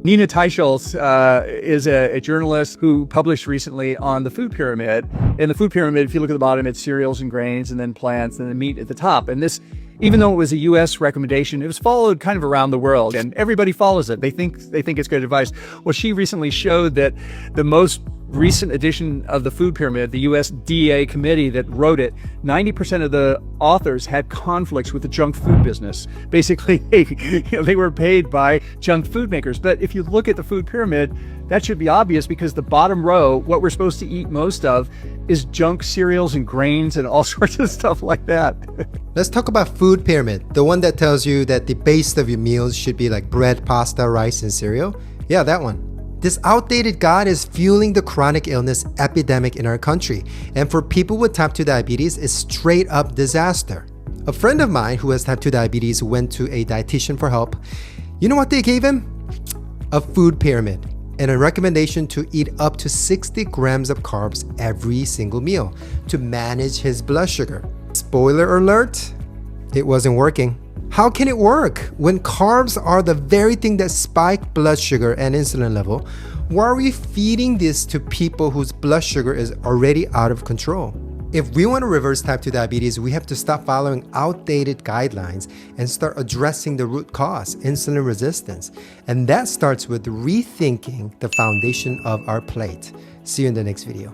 Nina Teicholz is a journalist who published recently on the food pyramid. In the food pyramid, if you look at the bottom, it's cereals and grains, and then plants, and then meat at the top. And this, even though it was a U.S. recommendation, it was followed kind of around the world, and everybody follows it. They think it's good advice. Well, she recently showed that the most recent edition of the food pyramid, the USDA committee that wrote it, 90% of the authors had conflicts with the junk food business. Basically, they were paid by junk food makers. But if you look at the food pyramid, that should be obvious, because the bottom row, what we're supposed to eat most of, is junk cereals and grains and all sorts of stuff like that. Let's talk about food pyramid, the one that tells you that the base of your meals should be like bread, pasta, rice, and cereal. Yeah, that one. This outdated guide is fueling the chronic illness epidemic in our country. And for people with type 2 diabetes, it's straight up disaster. A friend of mine who has type 2 diabetes went to a dietitian for help. You know what they gave him? A food pyramid and a recommendation to eat up to 60 grams of carbs every single meal to manage his blood sugar. Spoiler alert, it wasn't working. How can it work when carbs are the very thing that spike blood sugar and insulin level? Why are we feeding this to people whose blood sugar is already out of control? If we want to reverse type 2 diabetes, we have to stop following outdated guidelines and start addressing the root cause, insulin resistance. And that starts with rethinking the foundation of our plate. See you in the next video.